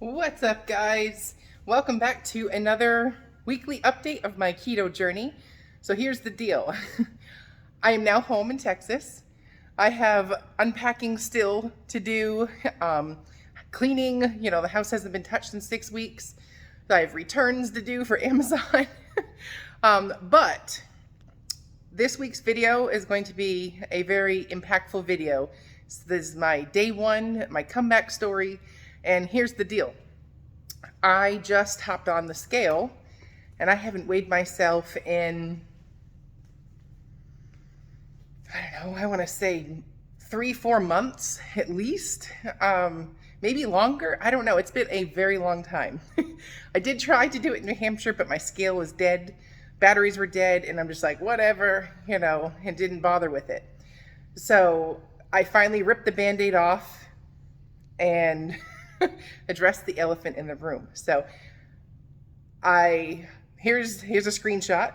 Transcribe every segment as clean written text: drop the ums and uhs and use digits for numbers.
What's up, guys? Welcome back to another weekly update of my keto journey. So here's the deal. I am now home in Texas. I have unpacking still to do, cleaning, the house hasn't been touched in 6 weeks. I have returns to do for Amazon. But this week's video is going to be a very impactful video. So this is my day one, my comeback story. And here's the deal. I just hopped on the scale and I haven't weighed myself in, I don't know, I want to say 3-4 months at least, maybe longer. I don't know. It's been a very long time. I did try to do it in New Hampshire, but my scale was dead. Batteries were dead. And I'm just like, whatever, and didn't bother with it. So I finally ripped the Band-Aid off and address the elephant in the room. So here's a screenshot.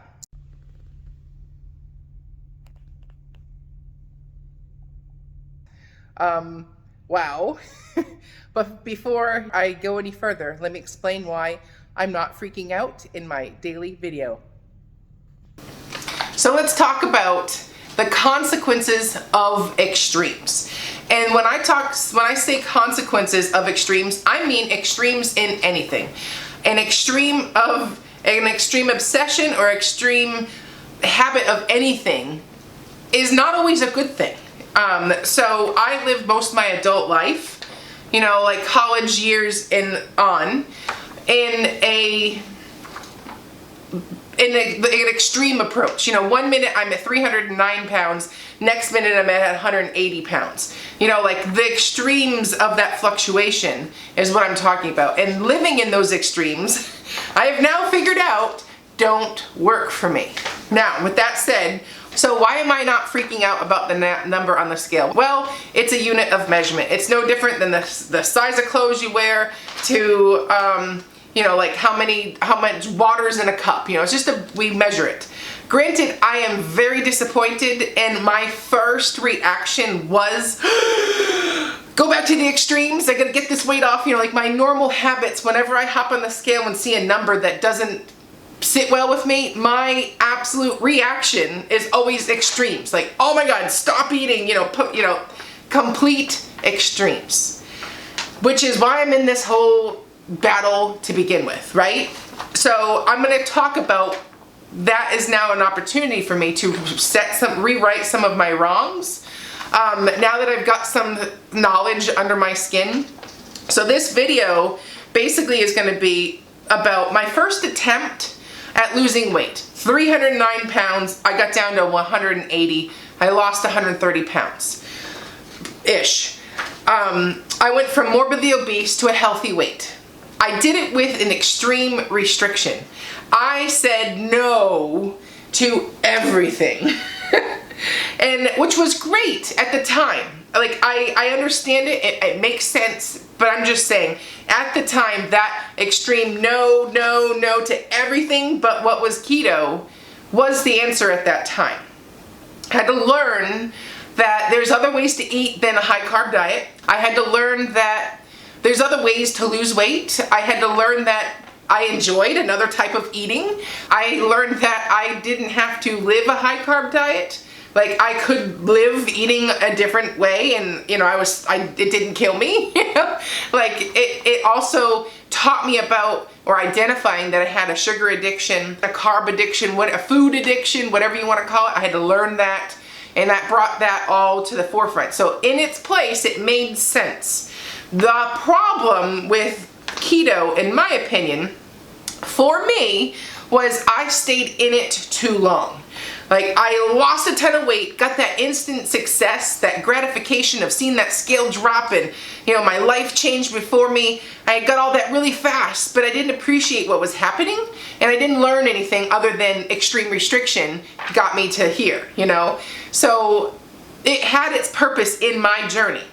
Wow. But before I go any further, let me explain why I'm not freaking out in my daily video. So let's talk about the consequences of extremes. And when I say consequences of extremes, I mean extremes in anything. An extreme obsession or extreme habit of anything is not always a good thing. So I lived most of my adult life, like college years and on, in an extreme approach. 1 minute I'm at 309 pounds, next minute I'm at 180 pounds. Like the extremes of that fluctuation is what I'm talking about. And living in those extremes, I have now figured out, don't work for me. Now, with that said, so why am I not freaking out about the number on the scale? Well, it's a unit of measurement. It's no different than the size of clothes you wear to, like how much water's in a cup. It's just we measure it. Granted, I am very disappointed, and my first reaction was, go back to the extremes. I gotta get this weight off. Like my normal habits, whenever I hop on the scale and see a number that doesn't sit well with me, my absolute reaction is always extremes. Like, oh my God, stop eating, complete extremes. Which is why I'm in this whole battle to begin with, right? So I'm going to talk about that is now an opportunity for me to rewrite some of my wrongs. Now that I've got some knowledge under my skin. So this video basically is going to be about my first attempt at losing weight. 309 pounds, I got down to 180. I lost 130 pounds ish. I went from morbidly obese to a healthy weight. I did it with an extreme restriction. I said no to everything. And which was great at the time. Like I understand it, it makes sense, but I'm just saying, at the time, that extreme no to everything but what was keto was the answer at that time. I had to learn that there's other ways to eat than a high carb diet. I had to learn that there's other ways to lose weight. I had to learn that I enjoyed another type of eating. I learned that I didn't have to live a high carb diet. Like I could live eating a different way, and it didn't kill me. Like it also taught me about or identifying that I had a sugar addiction, a carb addiction, a food addiction, whatever you want to call it. I had to learn that, and that brought that all to the forefront. So in its place, it made sense. The problem with keto, in my opinion, for me, was I stayed in it too long. Like I lost a ton of weight, got that instant success, that gratification of seeing that scale drop, and my life changed before me. I got all that really fast, but I didn't appreciate what was happening, and I didn't learn anything other than extreme restriction got me to here, So it had its purpose in my journey.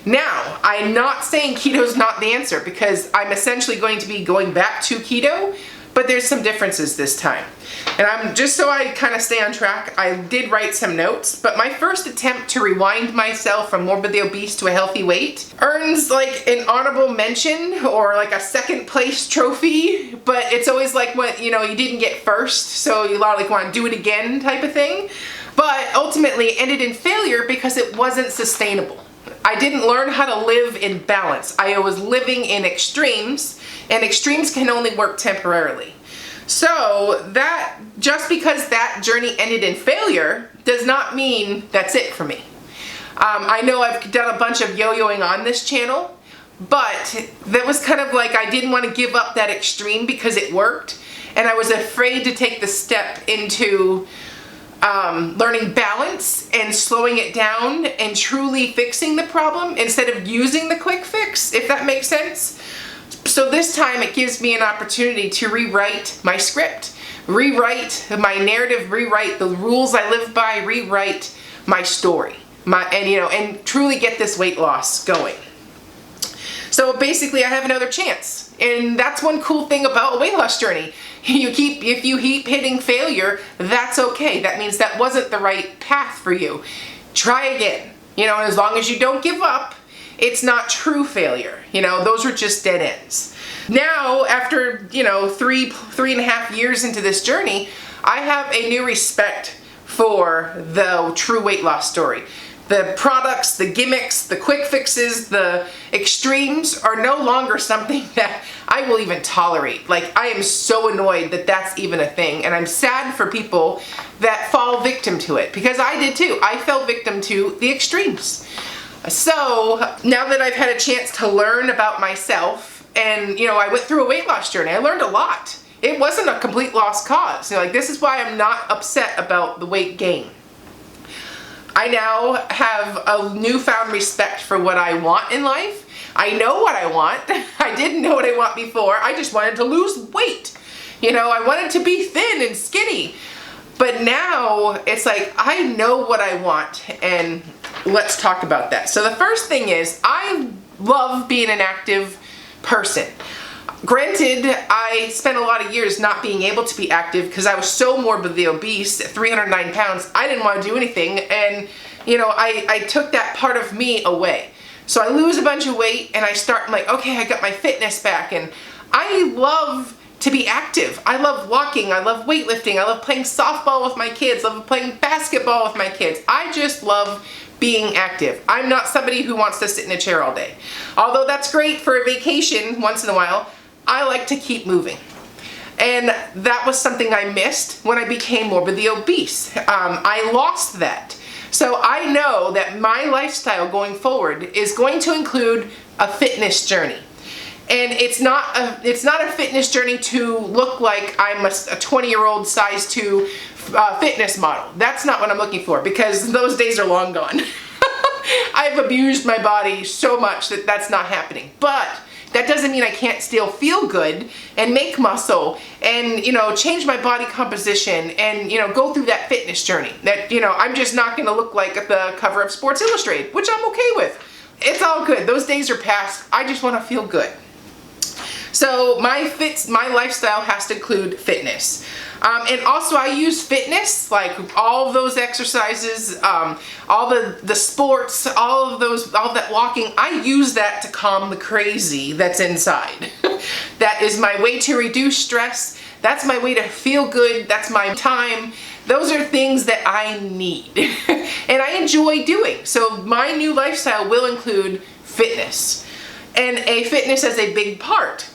Now, I'm not saying keto's not the answer, because I'm essentially going to be going back to keto but there's some differences this time. And I'm just so I kind of stay on track, I did write some notes, but my first attempt to rewind myself from morbidly obese to a healthy weight earns like an honorable mention or like a second place trophy, but it's always like what, you know, you didn't get first, so you like want to do it again type of thing. But ultimately it ended in failure because it wasn't sustainable. I didn't learn how to live in balance. I was living in extremes, and extremes can only work temporarily. So that, just because that journey ended in failure does not mean that's it for me. I know I've done a bunch of yo-yoing on this channel, but that was kind of like I didn't want to give up that extreme because it worked, and I was afraid to take the step into learning balance and slowing it down and truly fixing the problem instead of using the quick fix, if that makes sense. So this time it gives me an opportunity to rewrite my script, rewrite my narrative, rewrite the rules I live by, rewrite my story, and truly get this weight loss going. So basically I have another chance. And that's one cool thing about a weight loss journey. If you keep hitting failure, that's okay. That means that wasn't the right path for you. Try again. And as long as you don't give up, it's not true failure. Those are just dead ends. Now, after, 3.5 years into this journey, I have a new respect for the true weight loss story. The products, the gimmicks, the quick fixes, the extremes are no longer something that I will even tolerate. Like, I am so annoyed that that's even a thing, and I'm sad for people that fall victim to it, because I did too. I fell victim to the extremes. So now that I've had a chance to learn about myself, and I went through a weight loss journey, I learned a lot. It wasn't a complete lost cause. This is why I'm not upset about the weight gain. I now have a newfound respect for what I want in life. I know what I want. I didn't know what I want before. I just wanted to lose weight. I wanted to be thin and skinny. But now it's like, I know what I want, and let's talk about that. So the first thing is, I love being an active person. Granted, I spent a lot of years not being able to be active because I was so morbidly obese at 309 pounds, I didn't want to do anything, and I took that part of me away. So I lose a bunch of weight, and I'm like, okay, I got my fitness back, and I love to be active. I love walking, I love weightlifting, I love playing softball with my kids, I love playing basketball with my kids. I just love being active. I'm not somebody who wants to sit in a chair all day. Although that's great for a vacation once in a while, I like to keep moving. And that was something I missed when I became morbidly obese. I lost that. So I know that my lifestyle going forward is going to include a fitness journey. And it's not a fitness journey to look like I'm a 20-year-old size 2 fitness model. That's not what I'm looking for, because those days are long gone. I've abused my body so much that that's not happening. But that doesn't mean I can't still feel good and make muscle and, change my body composition and, go through that fitness journey. That, I'm just not going to look like the cover of Sports Illustrated, which I'm okay with. It's all good. Those days are past. I just want to feel good. So my lifestyle has to include fitness. And also I use fitness, like all of those exercises, all the sports, all that walking, I use that to calm the crazy that's inside. That is my way to reduce stress. That's my way to feel good. That's my time. Those are things that I need and I enjoy doing. So my new lifestyle will include fitness, and a fitness as a big part.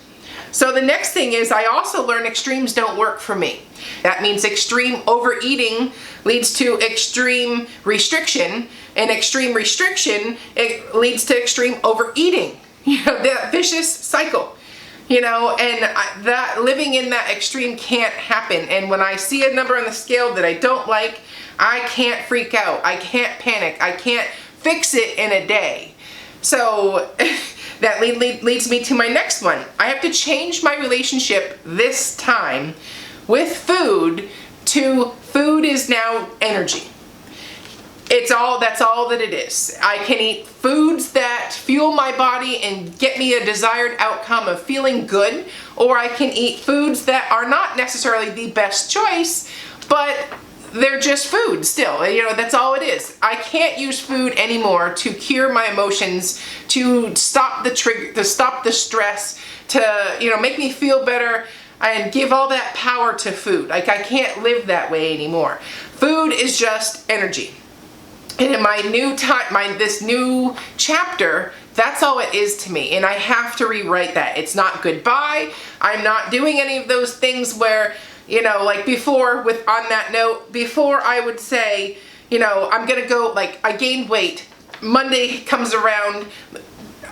So the next thing is, I also learned extremes don't work for me. That means extreme overeating leads to extreme restriction, and extreme restriction, it leads to extreme overeating. That vicious cycle. That living in that extreme can't happen. And when I see a number on the scale that I don't like, I can't freak out. I can't panic. I can't fix it in a day. So that leads me to my next one. I have to change my relationship this time with food to food is now energy. That's all that it is. I can eat foods that fuel my body and get me a desired outcome of feeling good, or I can eat foods that are not necessarily the best choice, but they're just food still. That's all it is. I can't use food anymore to cure my emotions, to stop the trigger, to stop the stress, to, make me feel better and give all that power to food. Like, I can't live that way anymore. Food is just energy. And in my new time, this new chapter, that's all it is to me. And I have to rewrite that. It's not goodbye. I'm not doing any of those things where, like before, on that note, before I would say, I'm gonna go, like, I gained weight. Monday comes around,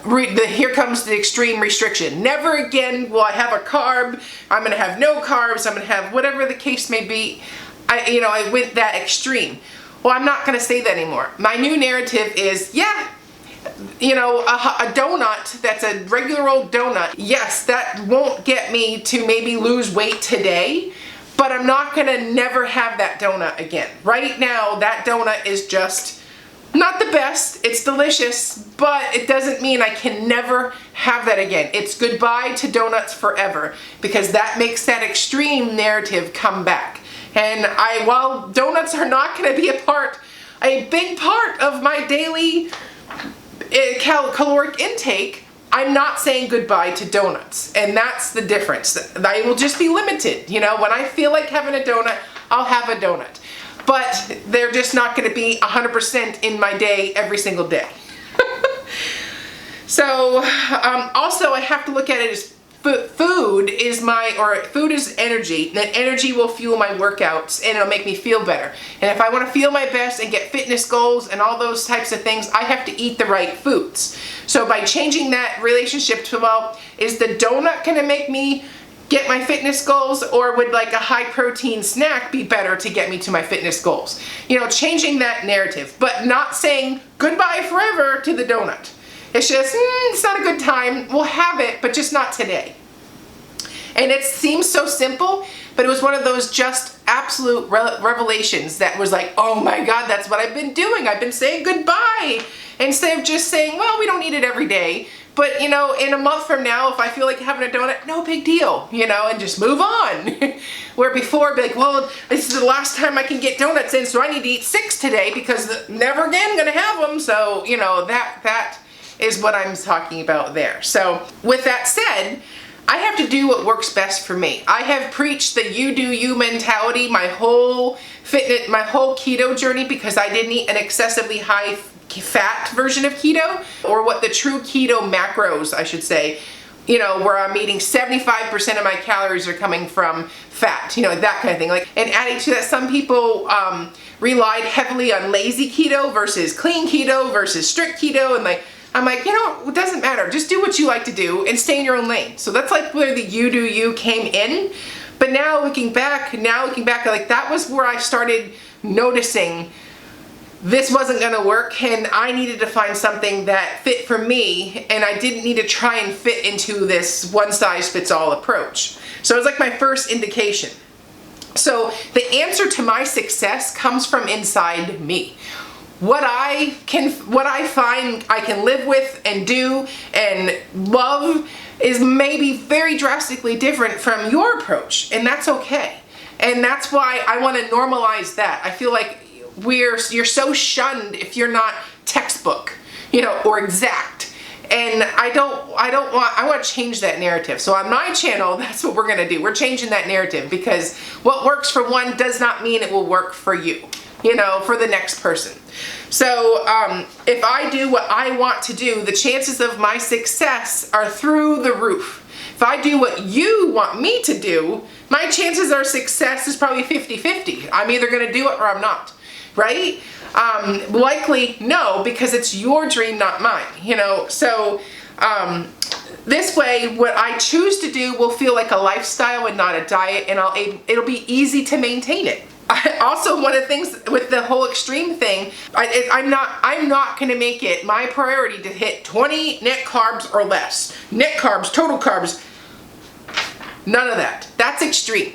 here comes the extreme restriction. Never again will I have a carb. I'm gonna have no carbs. I'm gonna have whatever the case may be. I went that extreme. Well, I'm not going to say that anymore. My new narrative is, a donut that's a regular old donut. Yes, that won't get me to maybe lose weight today, but I'm not going to never have that donut again. Right now, that donut is just not the best. It's delicious, but it doesn't mean I can never have that again. It's goodbye to donuts forever, because that makes that extreme narrative come back. And while donuts are not going to be a big part of my daily caloric intake, I'm not saying goodbye to donuts. And that's the difference. I will just be limited. When I feel like having a donut, I'll have a donut. But they're just not going to be 100% in my day every single day. So, also I have to look at it as food is energy. That energy will fuel my workouts and it'll make me feel better. And if I want to feel my best and get fitness goals and all those types of things, I have to eat the right foods. So by changing that relationship to, well, is the donut going to make me get my fitness goals, or would like a high protein snack be better to get me to my fitness goals? Changing that narrative, but not saying goodbye forever to the donut. It's just, it's not a good time. We'll have it, but just not today. And it seems so simple, but it was one of those just absolute revelations that was like, oh my God, that's what I've been doing. I've been saying goodbye instead of just saying, well, we don't eat it every day. But, in a month from now, if I feel like having a donut, no big deal, and just move on. Where before, I'd be like, well, this is the last time I can get donuts in, so I need to eat 6 today because never again gonna have them. So, that is what I'm talking about there. So with that said, I have to do what works best for me. I have preached the you do you mentality my whole keto journey, because I didn't eat an excessively high fat version of keto, or what the true keto macros, I should say, where I'm eating 75% of my calories are coming from fat, that kind of thing. And adding to that, some people relied heavily on lazy keto versus clean keto versus strict keto, and I'm like, it doesn't matter. Just do what you like to do and stay in your own lane. So that's like where the you do you came in. But now looking back, like that was where I started noticing this wasn't gonna work, and I needed to find something that fit for me, and I didn't need to try and fit into this one size fits all approach. So it was like my first indication. So the answer to my success comes from inside me. What I find I can live with and do and love is maybe very drastically different from your approach, and that's okay. And that's why I want to normalize that. I feel like you're so shunned if you're not textbook, or exact. And I want to change that narrative. So on my channel, that's what we're going to do. We're changing that narrative, because what works for one does not mean it will work for you, for the next person. So if I do what I want to do, the chances of my success are through the roof. If I do what you want me to do, my chances of success is probably 50-50. I'm either going to do it or I'm not. Right? Likely no, because it's your dream, not mine, so this way what I choose to do will feel like a lifestyle and not a diet, and it'll be easy to maintain it. Also, one of the things with the whole extreme thing, I'm not going to make it my priority to hit 20 net carbs or less. Net carbs, total carbs, none of that. That's extreme.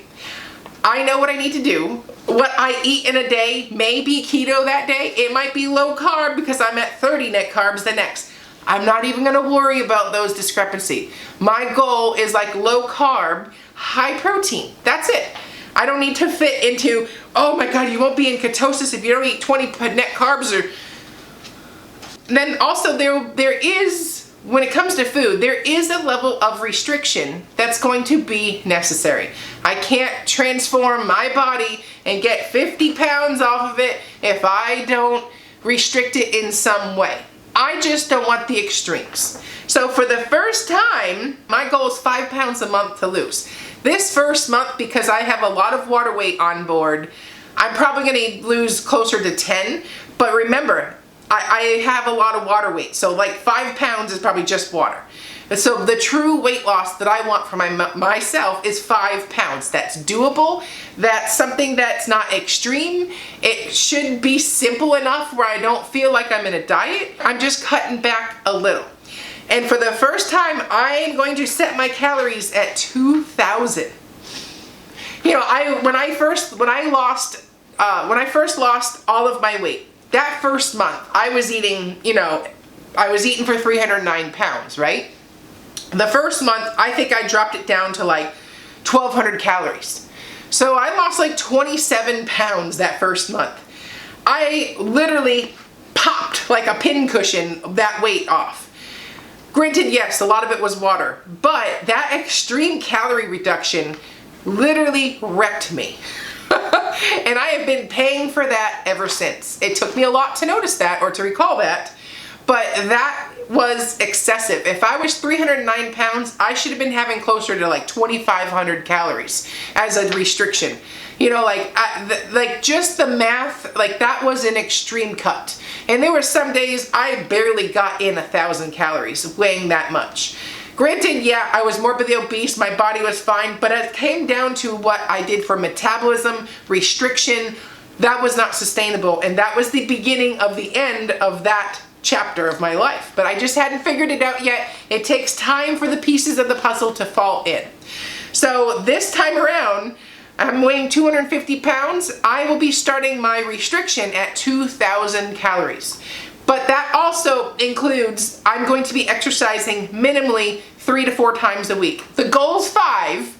I know what I need to do. What I eat in a day may be keto that day. It might be low carb because I'm at 30 net carbs the next. I'm not even gonna worry about those discrepancy. My goal is like low carb, high protein. That's it. I don't need to fit into, oh my God, you won't be in ketosis if you don't eat 20 net carbs. Or then also there is, when it comes to food, there is a level of restriction that's going to be necessary. I can't transform my body and get 50 pounds off of it if I don't restrict it in some way. I just don't want the extremes. So for the first time, my goal is 5 pounds a month to lose. This first month, because I have a lot of water weight on board, I'm probably gonna lose closer to 10. But remember, I have a lot of water weight. So like 5 pounds is probably just water. So the true weight loss that I want for myself is 5 pounds. That's doable. That's something that's not extreme. It should be simple enough where I don't feel like I'm in a diet. I'm just cutting back a little. And for the first time, I am going to set my calories at 2,000. You know, when I first lost all of my weight, that first month, I was eating, I was eating for 309 pounds, right? The first month, I think I dropped it down to like 1,200 calories. So I lost like 27 pounds that first month. I literally popped like a pincushion that weight off. Granted, yes, a lot of it was water, but that extreme calorie reduction literally wrecked me. And I have been paying for that ever since. It took me a lot to notice that or to recall that, but that was excessive. If I was 309 pounds, I should have been having closer to like 2,500 calories as a restriction. You know, like just the math, like that was an extreme cut. And there were some days I barely got in 1,000 calories weighing that much. Granted, yeah, I was morbidly obese, my body was fine, but it came down to what I did for metabolism, restriction. That was not sustainable, and that was the beginning of the end of that chapter of my life. But I just hadn't figured it out yet. It takes time for the pieces of the puzzle to fall in. So this time around, I'm weighing 250 pounds. I will be starting my restriction at 2,000 calories. But that also includes, I'm going to be exercising minimally 3 to 4 times a week. The goal's 5.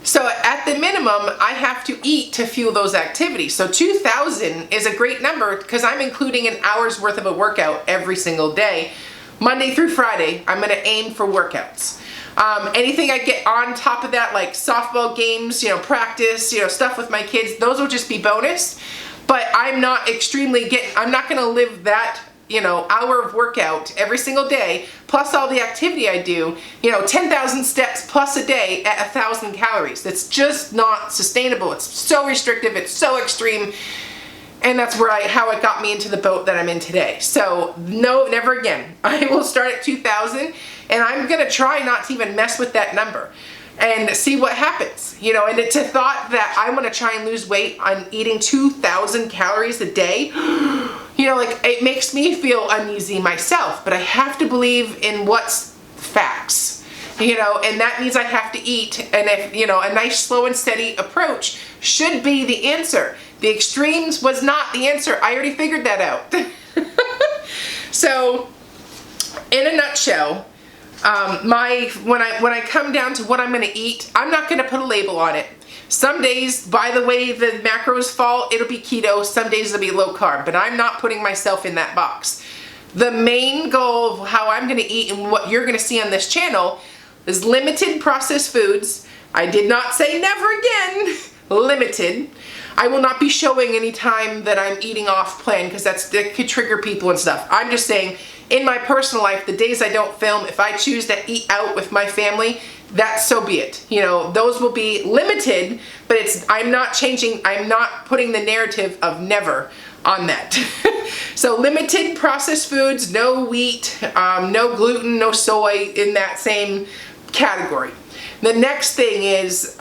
So at the minimum, I have to eat to fuel those activities. So 2,000 is a great number because I'm including an hour's worth of a workout every single day. Monday through Friday, I'm gonna aim for workouts. Anything I get on top of that, like softball games, practice, stuff with my kids, those will just be bonus. But I'm not I'm not gonna live that hour of workout every single day, plus all the activity I do, 10,000 steps plus a day at 1,000 calories. That's just not sustainable. It's so restrictive, it's so extreme, and that's how it got me into the boat that I'm in today. So no, never again. I will start at 2,000, and I'm gonna try not to even mess with that number and see what happens. And it's a thought that I wanna try and lose weight on eating 2,000 calories a day. It makes me feel uneasy myself, but I have to believe in what's facts, and that means I have to eat, and if, a nice slow and steady approach should be the answer. The extremes was not the answer. I already figured that out. So, in a nutshell, when I come down to what I'm gonna eat, I'm not gonna put a label on it. Some days, by the way the macros fall, it'll be keto. Some days it'll be low carb, but I'm not putting myself in that box. The main goal of how I'm gonna eat and what you're gonna see on this channel is limited processed foods. I did not say never again, limited. I will not be showing any time that I'm eating off plan because that could trigger people and stuff. I'm just saying, in my personal life, the days I don't film, if I choose to eat out with my family, that's so be it. Those will be limited, but I'm not putting the narrative of never on that. So limited processed foods, no wheat, no gluten, no soy in that same category. The next thing is,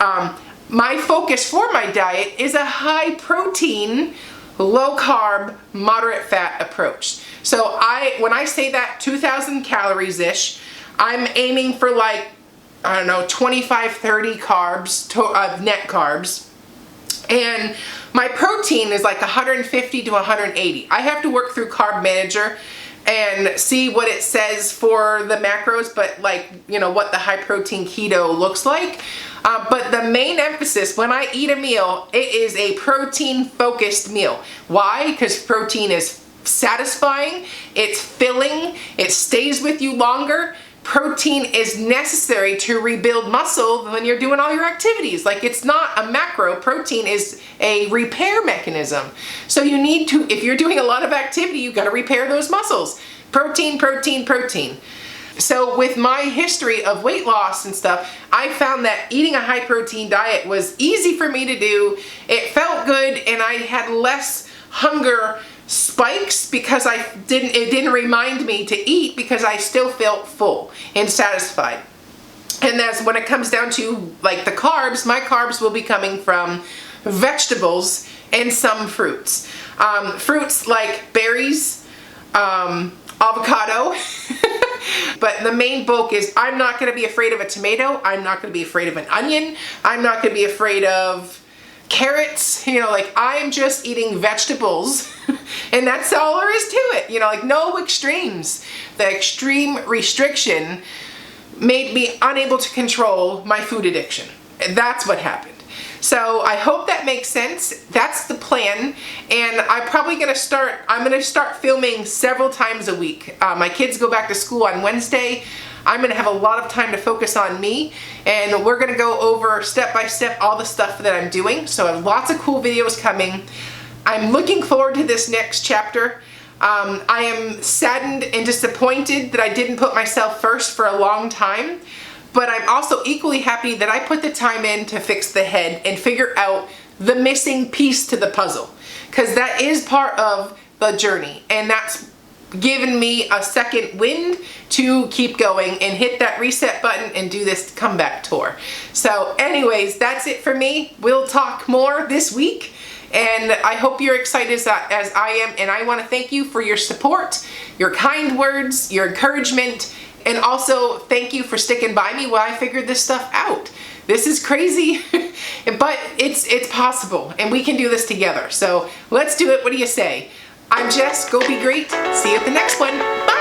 my focus for my diet is a high protein, low carb, moderate fat approach. So when I say that 2,000 calories-ish, I'm aiming for 25, 30 carbs, net carbs. And my protein is like 150 to 180. I have to work through Carb Manager and see what it says for the macros, but like, you know, what the high protein keto looks like. But the main emphasis when I eat a meal, it is a protein focused meal. Why? Because protein is satisfying, it's filling, it stays with you longer. Protein is necessary to rebuild muscle when you're doing all your activities. Like, it's not a macro. Protein is a repair mechanism. So you need to, if you're doing a lot of activity, you got to repair those muscles. Protein, protein, protein. So with my history of weight loss and stuff, I found that eating a high protein diet was easy for me to do. It felt good, and I had less hunger spikes because it didn't remind me to eat, because I still felt full and satisfied. And that's when it comes down to like the carbs, my carbs will be coming from vegetables and some fruits. Fruits like berries, avocado. But the main bulk is, I'm not going to be afraid of a tomato. I'm not going to be afraid of an onion. I'm not going to be afraid of carrots. You know, like, I am just eating vegetables and that's all there is to it. You know, like, no extremes. The extreme restriction made me unable to control my food addiction. That's what happened. So I hope that makes sense. That's the plan. And I'm going to start filming several times a week. My kids go back to school on Wednesday. I'm going to have a lot of time to focus on me, and we're going to go over step by step all the stuff that I'm doing. So I have lots of cool videos coming. I'm looking forward to this next chapter. I am saddened and disappointed that I didn't put myself first for a long time. But I'm also equally happy that I put the time in to fix the head and figure out the missing piece to the puzzle. Because that is part of the journey. And that's given me a second wind to keep going and hit that reset button and do this comeback tour. So anyways, that's it for me. We'll talk more this week. And I hope you're excited as I am. And I want to thank you for your support, your kind words, your encouragement. And also, thank you for sticking by me while I figured this stuff out. This is crazy, but it's possible, and we can do this together. So let's do it. What do you say? I'm Jess. Go be great. See you at the next one. Bye.